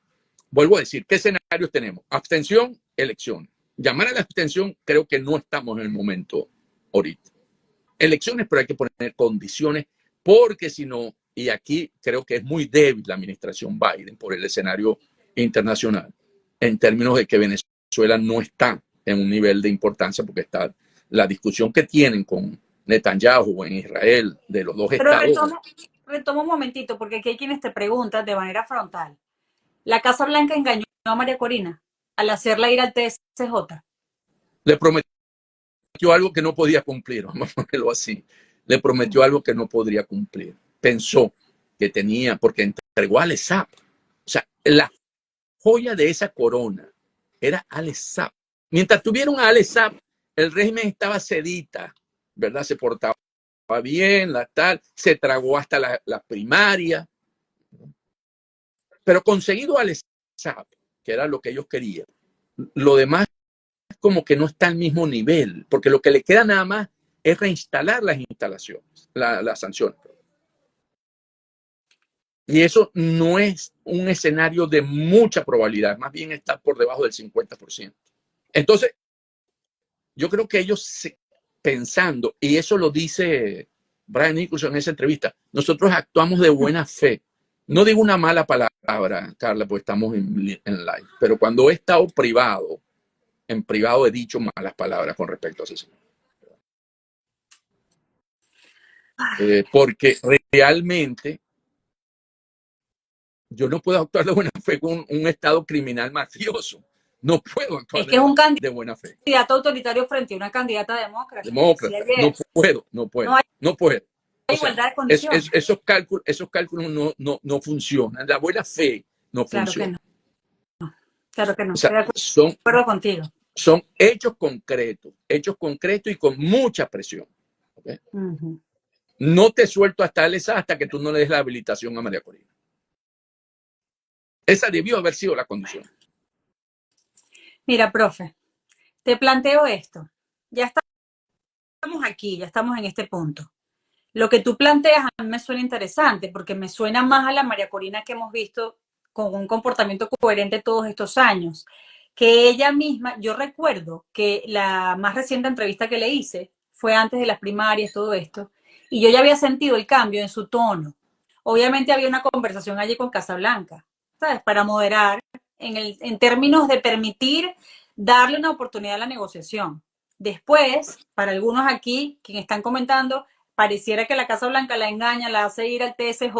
vuelvo a decir, ¿qué escenarios tenemos? Abstención, elecciones. Llamar a la abstención, creo que no estamos en el momento ahorita. Elecciones, pero hay que poner condiciones, porque si no, y aquí creo que es muy débil la administración Biden por el escenario internacional, en términos de que Venezuela no está en un nivel de importancia, porque está la discusión que tienen con Netanyahu en Israel de los dos Pero estados. retomo un momentito, porque aquí hay quienes te preguntan de manera frontal. La Casa Blanca engañó a María Corina al hacerla ir al TSJ. Le prometió algo que no podía cumplir, vamos a ponerlo así. Le prometió algo que no podría cumplir. Pensó que tenía, porque entregó a Alessap. O sea, la joya de esa corona era Alessap. Mientras tuvieron a Alessap, el régimen estaba sedita, ¿verdad? Se portaba bien, la tal, se tragó hasta la primaria, pero conseguido Alessap, que era lo que ellos querían, lo demás como que no está al mismo nivel, porque lo que le queda nada más es reinstalar las instalaciones, las sanciones. Y eso no es un escenario de mucha probabilidad, más bien está por debajo del 50%. Entonces, yo creo que ellos pensando, y eso lo dice Brian Nicholson en esa entrevista, nosotros actuamos de buena fe. No digo una mala palabra, Carla, porque estamos en live, pero cuando he estado privado, en privado he dicho malas palabras con respecto a ese señor. Porque realmente yo no puedo actuar de buena fe con un estado criminal mafioso. No puedo actuar Es que es un de buena fe. candidato autoritario frente a una candidata demócrata. Demócrata. No puedo, no puedo, No hay no puedo. O sea, igualdad de condiciones. esos cálculos no funcionan. La buena fe no Claro que funciona. no. Claro que no. O sea, Estoy de acuerdo contigo. son hechos concretos y con mucha presión. ¿Okay? No te suelto hasta esa hasta que tú no le des la habilitación a María Corina. Esa debió haber sido la condición. Mira, profe, te planteo esto. Ya estamos aquí, ya estamos en este punto. Lo que tú planteas a mí me suena interesante porque me suena más a la María Corina que hemos visto con un comportamiento coherente todos estos años. Que ella misma, yo recuerdo que la más reciente entrevista que le hice fue antes de las primarias, todo esto, y yo ya había sentido el cambio en su tono. Obviamente había una conversación allí con Casablanca, ¿sabes? Para moderar en términos de permitir darle una oportunidad a la negociación. Después, para algunos aquí, quienes están comentando, pareciera que la Casa Blanca la engaña, la hace ir al TSJ,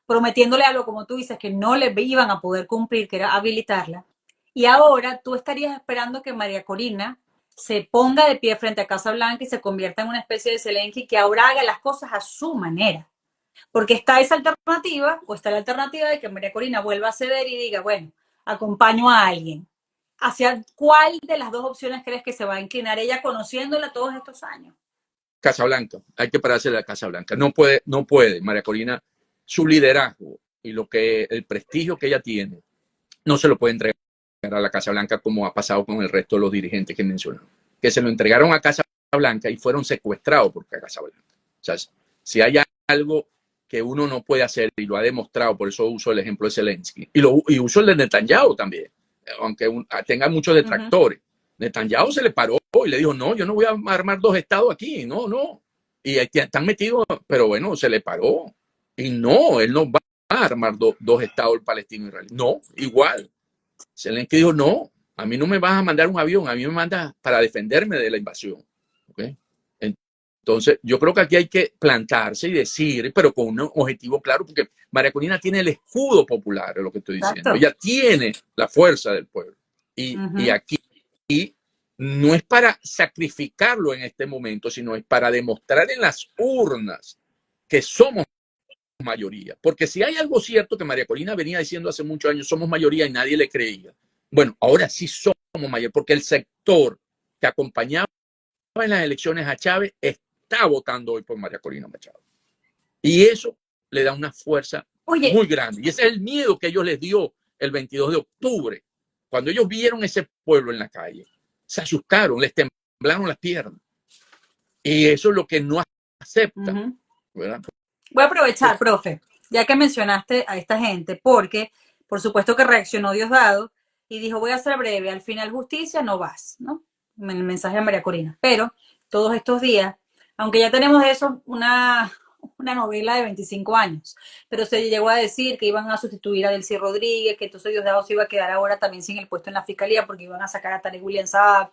prometiéndole algo, como tú dices, que no le iban a poder cumplir, que era habilitarla. Y ahora tú estarías esperando que María Corina se ponga de pie frente a Casa Blanca y se convierta en una especie de Zelensky que ahora haga las cosas a su manera. Porque está esa alternativa, o está la alternativa de que María Corina vuelva a ceder y diga, bueno, acompaño a alguien. ¿Hacia cuál de las dos opciones crees que se va a inclinar ella conociéndola todos estos años? Casablanca, hay que pararse de la Casa Blanca. No puede, María Corina, su liderazgo y el prestigio que ella tiene, no se lo puede entregar a la Casa Blanca como ha pasado con el resto de los dirigentes que mencionaron, que se lo entregaron a Casa Blanca y fueron secuestrados por Casa Blanca. O sea, si hay algo que uno no puede hacer y lo ha demostrado, por eso uso el ejemplo de Zelensky y uso el de Netanyahu también, aunque tenga muchos detractores. Netanyahu se le paró y le dijo, no, yo no voy a armar dos estados aquí, no. Y están metidos, pero bueno, se le paró. Y no, él no va a armar dos estados palestino israelí. No, igual. Zelensky dijo, no, a mí no me vas a mandar un avión, a mí me mandas para defenderme de la invasión. ¿Okay? Entonces, yo creo que aquí hay que plantarse y decir, pero con un objetivo claro, porque María Corina tiene el escudo popular, es lo que estoy diciendo. Ella tiene la fuerza del pueblo. Y aquí no es para sacrificarlo en este momento, sino es para demostrar en las urnas que somos mayoría. Porque si hay algo cierto que María Corina venía diciendo hace muchos años, somos mayoría y nadie le creía. Bueno, ahora sí somos mayoría, porque el sector que acompañaba en las elecciones a Chávez está votando hoy por María Corina Machado. Y eso le da una fuerza muy grande. Y ese es el miedo que ellos les dio el 22 de octubre. Cuando ellos vieron ese pueblo en la calle, se asustaron, les temblaron las piernas. Y eso es lo que no aceptan. ¿Verdad? Voy a aprovechar, profe, ya que mencionaste a esta gente, porque por supuesto que reaccionó Diosdado y dijo, voy a ser breve, al final justicia no vas, ¿no? El mensaje de María Corina. Pero todos estos días, aunque ya tenemos de eso una una novela de 25 años, pero se llegó a decir que iban a sustituir a Delcy Rodríguez, que entonces Diosdado se iba a quedar ahora también sin el puesto en la fiscalía porque iban a sacar a Tarek William Saab.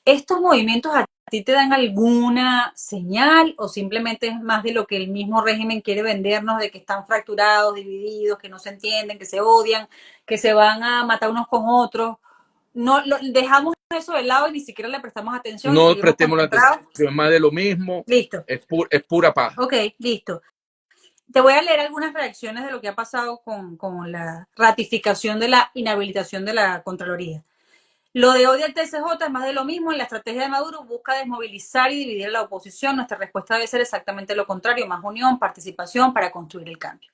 ¿Estos movimientos a ti te dan alguna señal o simplemente es más de lo que el mismo régimen quiere vendernos, de que están fracturados, divididos, que no se entienden, que se odian, que se van a matar unos con otros? No, dejamos eso de lado y ni siquiera le prestamos atención y No seguimos prestemos la atención, concentrados. es más de lo mismo, Listo. es pura paz. Ok, listo. Te voy a leer algunas reacciones de lo que ha pasado con la ratificación de la inhabilitación de la Contraloría. Lo de hoy del TCJ es más de lo mismo. En la estrategia de Maduro busca desmovilizar y dividir a la oposición. Nuestra respuesta debe ser exactamente lo contrario, más unión, participación para construir el cambio.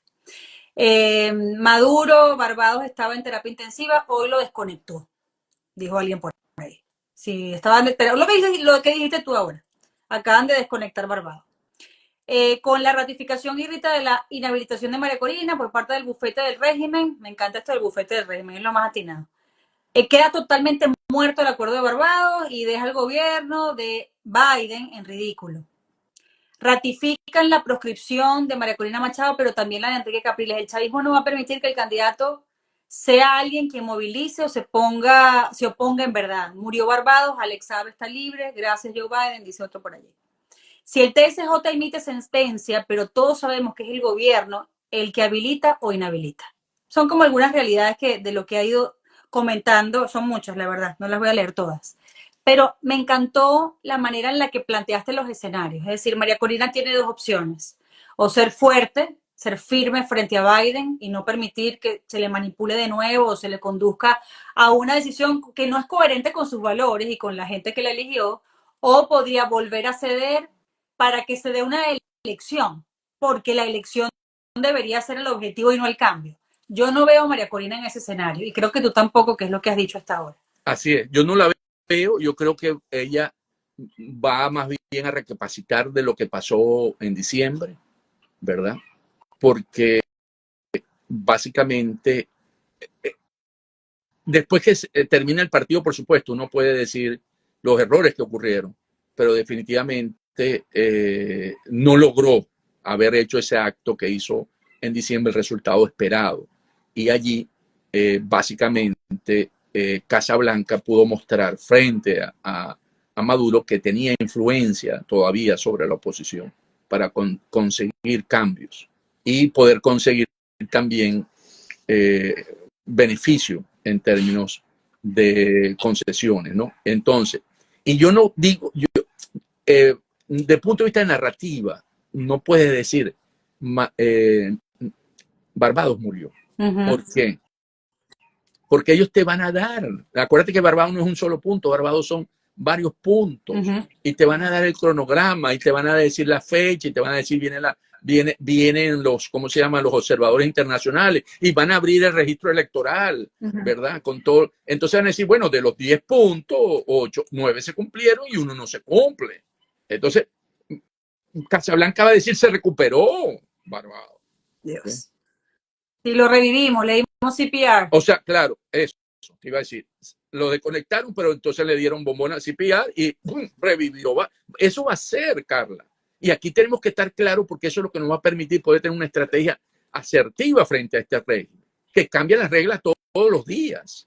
Maduro, Barbados estaba en terapia intensiva, hoy lo desconectó, dijo alguien por ahí. Sí, estaba en lo que dijiste tú ahora. Acaban de desconectar Barbados. Con la ratificación irrita de la inhabilitación de María Corina por parte del bufete del régimen, me encanta esto del bufete del régimen, es lo más atinado. Queda totalmente muerto el acuerdo de Barbados y deja el gobierno de Biden en ridículo. Ratifican la proscripción de María Corina Machado, pero también la de Enrique Capriles. El chavismo no va a permitir que el candidato sea alguien que movilice o se oponga en verdad. Murió Barbados, Alex Saab está libre, gracias Joe Biden, dice otro por allí. Si el TSJ emite sentencia, pero todos sabemos que es el gobierno el que habilita o inhabilita. Son como algunas realidades que de lo que ha ido comentando, son muchas, la verdad, no las voy a leer todas. Pero me encantó la manera en la que planteaste los escenarios. Es decir, María Corina tiene dos opciones. O ser fuerte, ser firme frente a Biden y no permitir que se le manipule de nuevo o se le conduzca a una decisión que no es coherente con sus valores y con la gente que la eligió, o podría volver a ceder para que se dé una elección, porque la elección debería ser el objetivo y no el cambio. Yo no veo a María Corina en ese escenario y creo que tú tampoco, que es lo que has dicho hasta ahora. Así es, yo no la veo, yo creo que ella va más bien a recapacitar de lo que pasó en diciembre, ¿verdad? Porque básicamente, después que termina el partido, por supuesto, uno puede decir los errores que ocurrieron, pero definitivamente no logró haber hecho ese acto que hizo en diciembre el resultado esperado. Y allí, básicamente, Casa Blanca pudo mostrar frente a Maduro que tenía influencia todavía sobre la oposición para conseguir cambios y poder conseguir también beneficio en términos de concesiones, ¿no? Entonces, y yo no digo, desde el punto de vista de narrativa, no puedes decir Barbados murió. ¿Por qué? Porque ellos te van a dar. Acuérdate que Barbados no es un solo punto, Barbados son varios puntos y te van a dar el cronograma y te van a decir la fecha y te van a decir vienen los, ¿cómo se llaman? Los observadores internacionales y van a abrir el registro electoral, ¿verdad? Con todo. Entonces van a decir, bueno, de los 10 puntos, 8, 9 se cumplieron y uno no se cumple. Entonces, Casablanca va a decir, se recuperó Barbados. Dios. Y lo revivimos, le dimos CPR. O sea, claro, eso te iba a decir. Lo desconectaron, pero entonces le dieron bombón al CPR y ¡pum! Revivió. Eso va a ser, Carla. Y aquí tenemos que estar claros porque eso es lo que nos va a permitir poder tener una estrategia asertiva frente a este régimen, que cambia las reglas todos los días.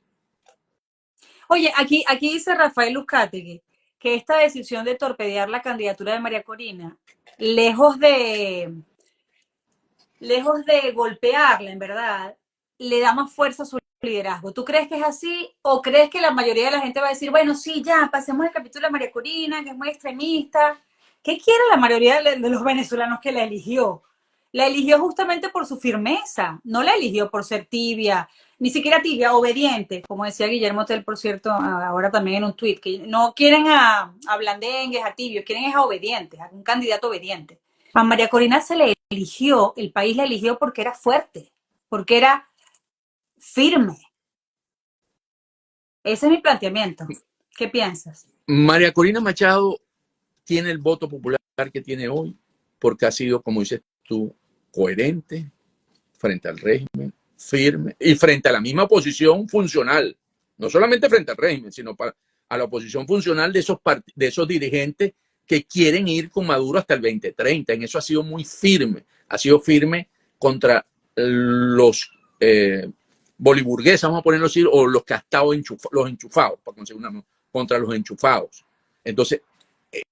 Oye, aquí dice Rafael Luzcategui que esta decisión de torpedear la candidatura de María Corina, lejos de golpearla, en verdad, le da más fuerza a su liderazgo. ¿Tú crees que es así o crees que la mayoría de la gente va a decir, bueno, sí, ya, pasemos el capítulo de María Corina, que es muy extremista? ¿Qué quiere la mayoría de los venezolanos que la eligió? La eligió justamente por su firmeza, no la eligió por ser tibia, ni siquiera tibia, obediente, como decía Guillermo Tell, por cierto, ahora también en un tuit, que no quieren a blandengues, a tibios, quieren a obedientes, a un candidato obediente. A María Corina se le eligió, el país la eligió porque era fuerte, porque era firme. Ese es mi planteamiento. ¿Qué piensas? María Corina Machado tiene el voto popular que tiene hoy porque ha sido, como dices tú, coherente frente al régimen, firme y frente a la misma oposición funcional, no solamente frente al régimen, sino a la oposición funcional de esos dirigentes que quieren ir con Maduro hasta el 2030. En eso ha sido muy firme. Ha sido firme contra los boliburgueses, vamos a ponerlo así, o los que han estado los enchufados, para conseguir contra los enchufados. Entonces,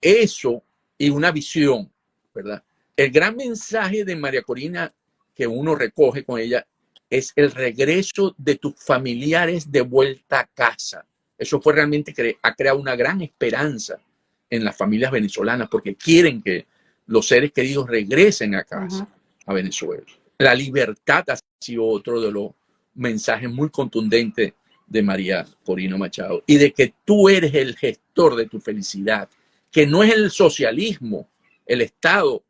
eso y una visión, ¿verdad? El gran mensaje de María Corina que uno recoge con ella es el regreso de tus familiares de vuelta a casa. Eso fue realmente, ha creado una gran esperanza en las familias venezolanas porque quieren que los seres queridos regresen a casa, a Venezuela. La libertad ha sido otro de los mensajes muy contundentes de María Corina Machado, y de que tú eres el gestor de tu felicidad, que no es el socialismo, el Estado,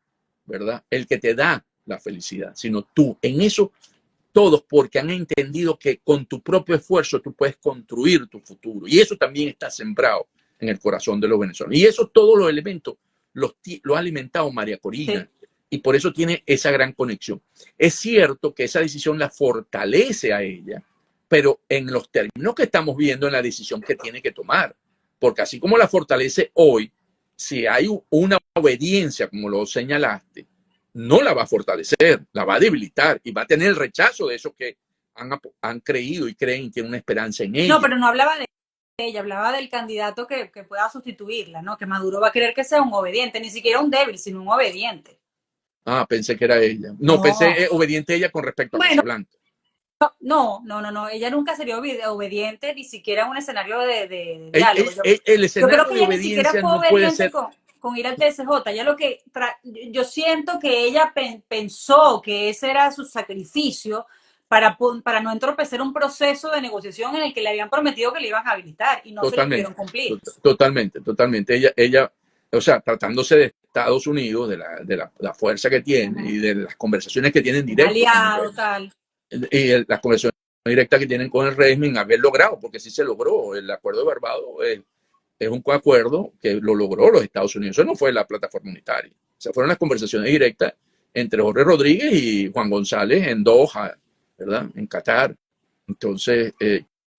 ¿verdad?, el que te da la felicidad, sino tú. En eso todos, porque han entendido que con tu propio esfuerzo tú puedes construir tu futuro, y eso también está sembrado en el corazón de los venezolanos, y eso, todos los elementos los ha alimentado María Corina. Sí. Y por eso tiene esa gran conexión. Es cierto que esa decisión la fortalece a ella, pero en los términos que estamos viendo en la decisión que tiene que tomar, porque así como la fortalece hoy, si hay una obediencia, como lo señalaste, no la va a fortalecer, la va a debilitar y va a tener el rechazo de esos que han creído y creen que tienen una esperanza en ella. No, pero no hablaba de ella, hablaba del candidato que pueda sustituirla, ¿no? Que Maduro va a querer que sea un obediente, ni siquiera un débil, sino un obediente. Ah, pensé que era ella. No, pensé obediente ella con respecto a Casablanca. No, ella nunca sería obediente, ni siquiera en un escenario de diálogo. El escenario de obediencia no puede ser con ir al TSJ. Yo siento que ella pensó que ese era su sacrificio para no entorpecer un proceso de negociación en el que le habían prometido que le iban a habilitar y no se lo pudieron cumplir. Totalmente. Ella, o sea, tratándose de Estados Unidos, de la fuerza que tiene y de las conversaciones que tienen directas. Aliado, tal. Y las conversaciones directas que tienen con el régimen, haber logrado, porque sí se logró. El acuerdo de Barbados es un acuerdo que lo logró los Estados Unidos. Eso no fue la plataforma unitaria. O sea, fueron las conversaciones directas entre Jorge Rodríguez y Juan González en Doha, ¿verdad? En Qatar. Entonces,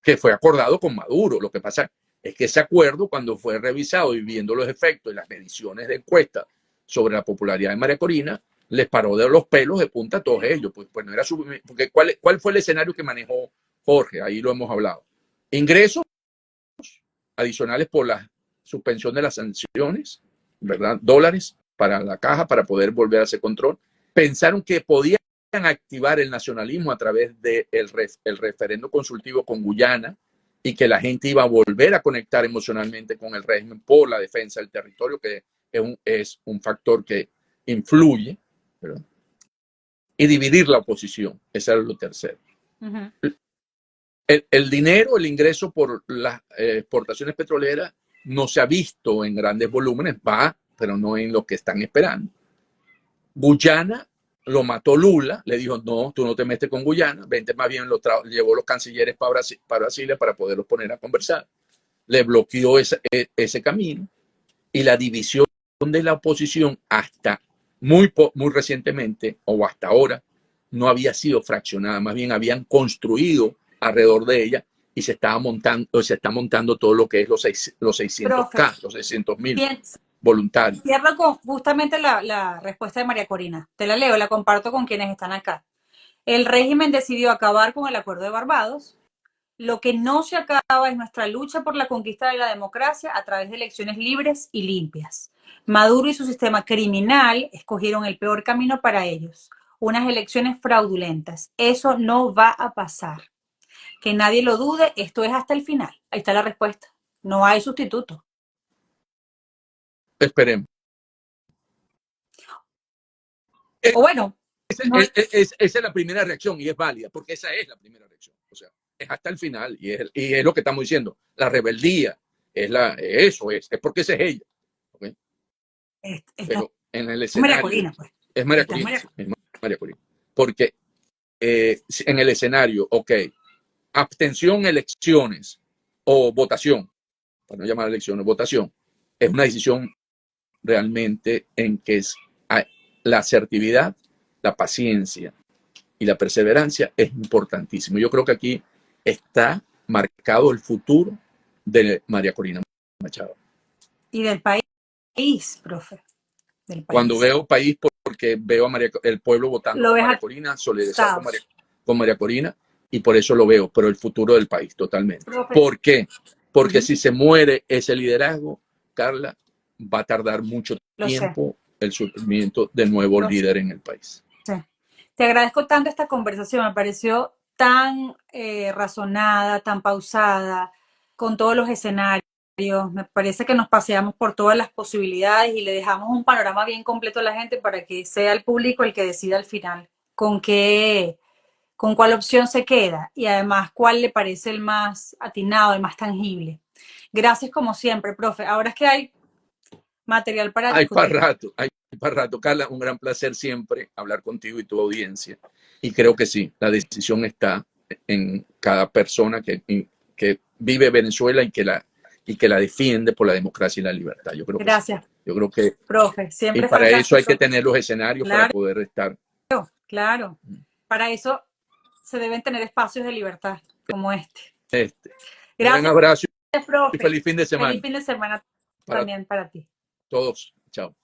que fue acordado con Maduro. Lo que pasa es que ese acuerdo, cuando fue revisado y viendo los efectos y las mediciones de encuesta sobre la popularidad de María Corina, les paró de los pelos de punta a todos ellos. Pues no era porque ¿cuál fue el escenario que manejó Jorge? Ahí lo hemos hablado. Ingresos adicionales por la suspensión de las sanciones, ¿verdad? Dólares para la caja para poder volver a hacer control. Pensaron que podían activar el nacionalismo a través del referendo consultivo con Guyana y que la gente iba a volver a conectar emocionalmente con el régimen por la defensa del territorio, que es un factor que influye, ¿verdad? Y dividir la oposición. Ese era lo tercero. El dinero, el ingreso por las exportaciones petroleras no se ha visto en grandes volúmenes, pero no en lo que están esperando. Guyana lo mató Lula, le dijo, no, tú no te metes con Guyana, vente más bien, llevó los cancilleres para Brasilia para poderlos poner a conversar. Le bloqueó ese camino, y la división de la oposición hasta muy recientemente, o hasta ahora, no había sido fraccionada, más bien habían construido alrededor de ella y se está montando todo lo que es los 600K, los 600.000 voluntarios. Cierro con justamente la respuesta de María Corina. Te la leo, la comparto con quienes están acá. El régimen decidió acabar con el acuerdo de Barbados. Lo que no se acaba es nuestra lucha por la conquista de la democracia a través de elecciones libres y limpias. Maduro y su sistema criminal escogieron el peor camino para ellos, unas elecciones fraudulentas. Eso no va a pasar. Que nadie lo dude, esto es hasta el final. Ahí está la respuesta. No hay sustituto. Esperemos. O bueno. Esa es la primera reacción y es válida, porque esa es la primera reacción. O sea, es hasta el final y es lo que estamos diciendo. La rebeldía es porque esa es ella. ¿Okay? Pero en el escenario. María Corina, pues. Es María Corina. Porque en el escenario, abstención, elecciones o votación, para no llamar elecciones, votación, es una decisión realmente en que la asertividad, la paciencia y la perseverancia es importantísimo. Yo creo que aquí está marcado el futuro de María Corina Machado. Y del país. país, profe. Del país. Cuando veo país, porque veo a el pueblo votando Lo por ves María Corina, solidarizado estados. con María Corina, y por eso lo veo, pero el futuro del país, totalmente. Profe. ¿Por qué? Porque si se muere ese liderazgo, Carla, va a tardar mucho tiempo el surgimiento de nuevo líder en el país. Sí. Te agradezco tanto esta conversación, me pareció tan razonada, tan pausada, con todos los escenarios. Me parece que nos paseamos por todas las posibilidades y le dejamos un panorama bien completo a la gente para que sea el público el que decida al final con cuál opción se queda y además cuál le parece el más atinado, el más tangible. Gracias como siempre, profe. Ahora es que hay material para discutir. Hay para rato. Carla, un gran placer siempre hablar contigo y tu audiencia. Y creo que sí, la decisión está en cada persona que vive Venezuela y que la defiende por la democracia y la libertad. Yo creo Gracias. que sí. Yo creo que, profe, siempre y para eso hay que tener los escenarios para poder estar. Claro. Para eso se deben tener espacios de libertad como este. Gracias. Un abrazo profe. Y feliz fin de semana. Feliz fin de semana también para ti. Todos. Chao.